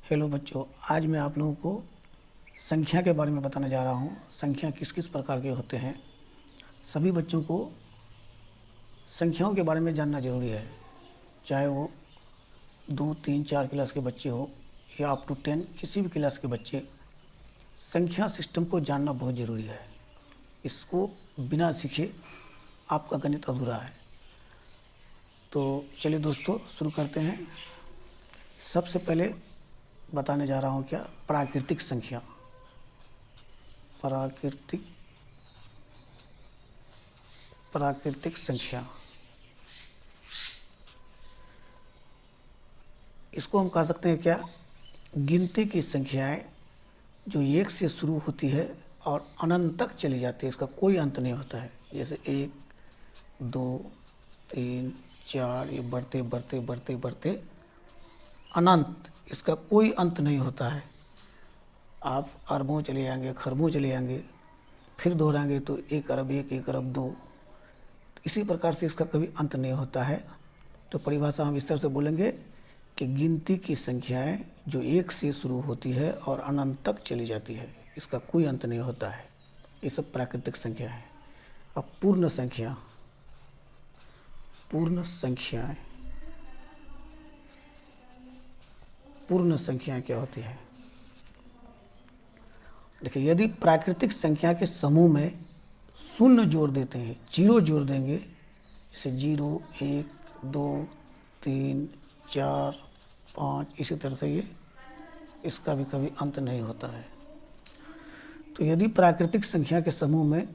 Hello बच्चों, आज मैं आप लोगों को संख्या के बारे में बताने जा रहा हूँ। संख्या किस किस प्रकार के होते हैं। सभी बच्चों को संख्याओं के बारे में जानना ज़रूरी है, चाहे वो 2, 3, 4 क्लास के बच्चे हो या अप टू 10 किसी भी क्लास के बच्चे। संख्या सिस्टम को जानना बहुत ज़रूरी है। इसको बिना सीखे आपका गणित अधूरा है। तो चलिए दोस्तों, शुरू करते हैं। सबसे पहले बताने जा रहा हूँ क्या, प्राकृतिक संख्या। प्राकृतिक संख्या, इसको हम कह सकते हैं क्या, गिनती की संख्याएं जो 1 से शुरू होती है और अनंत तक चली जाती है। इसका कोई अंत नहीं होता है। जैसे 1, 2, 3, 4, ये बढ़ते बढ़ते बढ़ते बढ़ते अनंत, इसका कोई अंत नहीं होता है। आप अरबों चले जाएंगे, खरबों चले जाएंगे, फिर दोहराएंगे तो 1 अरब 1, 1 अरब 2, इसी प्रकार से इसका कभी अंत नहीं होता है। तो परिभाषा हम इस तरह से बोलेंगे कि गिनती की संख्याएं जो 1 से शुरू होती है और अनंत तक चली जाती है, इसका कोई अंत नहीं होता है। ये सब प्राकृतिक संख्या है। अब पूर्ण संख्याएं, पूर्ण संख्याएं क्या होती है। देखिए, यदि प्राकृतिक संख्या के समूह में शून्य जोड़ देते हैं, जीरो जोड़ देंगे, जैसे 0, 1, 2, 3, 4, 5, इसी तरह से इसका भी कभी अंत नहीं होता है। तो यदि प्राकृतिक संख्या के समूह में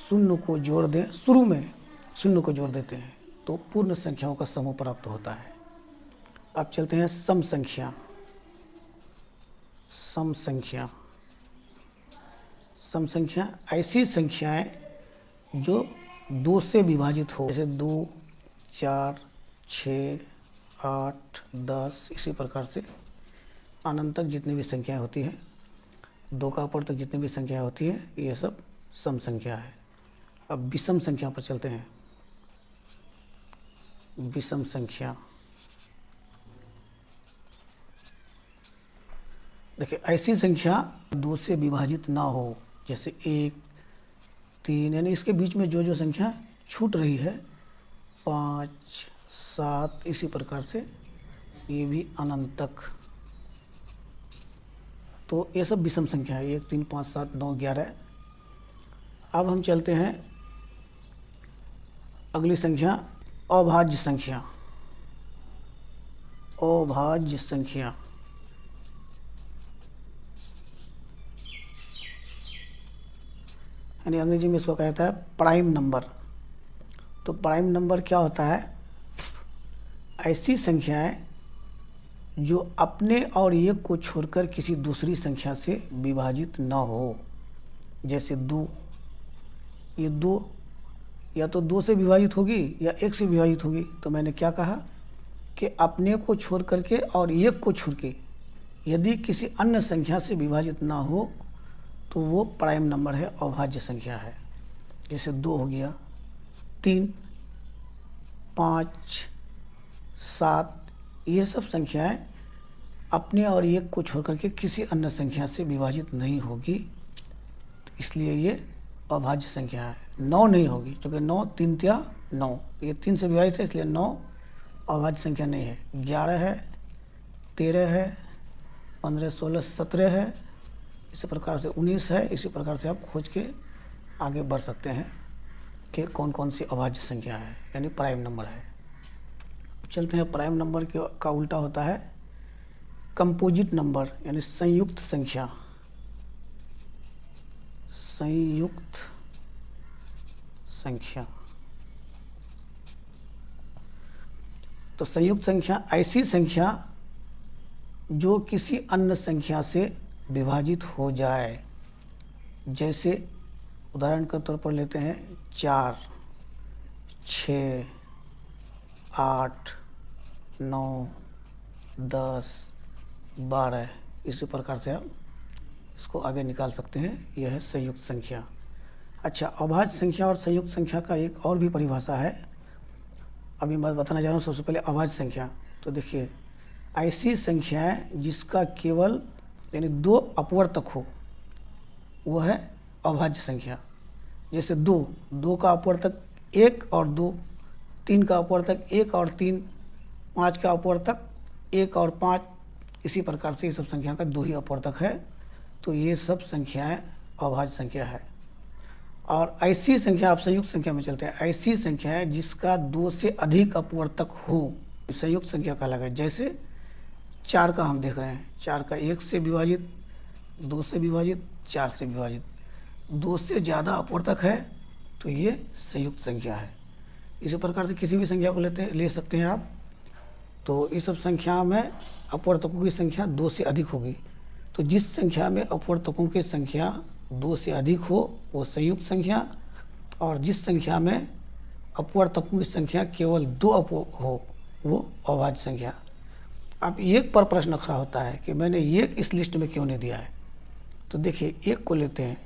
शून्य को जोड़ दें, शुरू में शून्य को जोड़ देते हैं, तो पूर्ण संख्याओं का समूह प्राप्त होता है। अब चलते हैं सम संख्या। सम संख्या ऐसी संख्याएं जो 2 से विभाजित हो, जैसे 2, 4, 6, 8, 10, इसी प्रकार से अनंत तक जितनी भी संख्याएं होती हैं, 2 का ऊपर तक जितनी भी संख्याएं होती है, ये सब सम संख्या है। अब विषम संख्या पर चलते हैं। विषम संख्या, देखिए ऐसी संख्या 2 से विभाजित ना हो, जैसे 1, 3, यानी इसके बीच में जो जो संख्या छूट रही है, 5, 7, इसी प्रकार से ये भी अनंत तक। तो ये सब विषम संख्या है, 1, 3, 5, 7, 9, 11। अब हम चलते हैं अगली संख्या, अभाज्य संख्या। अभाज्य संख्या, यानी अंग्रेजी में इसको कहता है प्राइम नंबर। तो प्राइम नंबर क्या होता है, ऐसी संख्याएं जो अपने और एक को छोड़कर किसी दूसरी संख्या से विभाजित न हो। जैसे 2, ये 2 या तो 2 से विभाजित होगी या 1 से विभाजित होगी। तो मैंने क्या कहा कि अपने को छोड़ करके और एक को छोड़ के यदि किसी अन्य संख्या से विभाजित ना हो तो वो प्राइम नंबर है, अभाज्य संख्या है। जैसे 2 हो गया, 3, 5, 7, ये सब संख्याएं अपने और एक को छोड़ करके किसी अन्य संख्या से विभाजित नहीं होगी, तो इसलिए ये अभाज्य संख्या है। 9 नहीं होगी, क्योंकि 9 3 या 9, ये 3 से विभाजित है, इसलिए 9 अभाज्य संख्या नहीं है। 11 है, 13 है, 15, 16, 17 है, इसी प्रकार से 19 है। इसी प्रकार से आप खोज के आगे बढ़ सकते हैं कि कौन कौन सी अभाज्य संख्या है, यानी प्राइम नंबर है। चलते हैं, प्राइम नंबर का उल्टा होता है कंपोजिट नंबर, यानी संयुक्त संख्या। संयुक्त संख्या, तो संयुक्त संख्या ऐसी संख्या जो किसी अन्य संख्या से विभाजित हो जाए। जैसे उदाहरण के तौर पर लेते हैं 4, 6, 8, 9, 10, 12, इसी प्रकार से आप इसको आगे निकाल सकते हैं। यह है संयुक्त संख्या। अच्छा, अभाज्य संख्या और संयुक्त संख्या का एक और भी परिभाषा है, अभी मैं बताना चाह रहा हूँ। सबसे पहले अभाज्य संख्या, तो देखिए ऐसी संख्याएं जिसका केवल यानी 2 अपवर्तक हो, वह है अभाज्य संख्या। जैसे 2 का अपवर्तक 1 और 2, 3 का अपवर्तक 1 और 3, 5 का अपवर्तक 1 और 5, इसी प्रकार से ये सब संख्या का 2 ही अपवर्तक है। तो ये सब संख्याएं अभाज्य संख्या है। और ऐसी संख्या, आप संयुक्त संख्या में चलते हैं, ऐसी संख्या है जिसका 2 से अधिक अपवर्तक हो, संयुक्त संख्या कहलाएगा। जैसे 4 का हम देख रहे हैं, 4 का 1 से विभाजित, 2 से विभाजित, 4 से विभाजित, 2 से ज़्यादा अपवर्तक है तो ये संयुक्त संख्या है। इसी प्रकार से किसी भी संख्या को ले सकते हैं आप। तो इस सब संख्या में अपवर्तकों की संख्या 2 से अधिक होगी। तो जिस संख्या में अपवर्तकों की संख्या 2 से अधिक हो वो संयुक्त संख्या, और जिस संख्या में अपवर्तकों की संख्या केवल 2 हो वो अभाज्य संख्या। अब 1 पर प्रश्न खड़ा होता है कि मैंने 1 इस लिस्ट में क्यों नहीं दिया है। तो देखिए 1 को लेते हैं,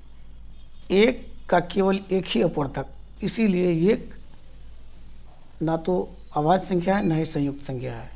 1 का केवल एक ही अपवर्तक, इसीलिए 1 ना तो अभाज्य संख्या है ना ही संयुक्त संख्या है।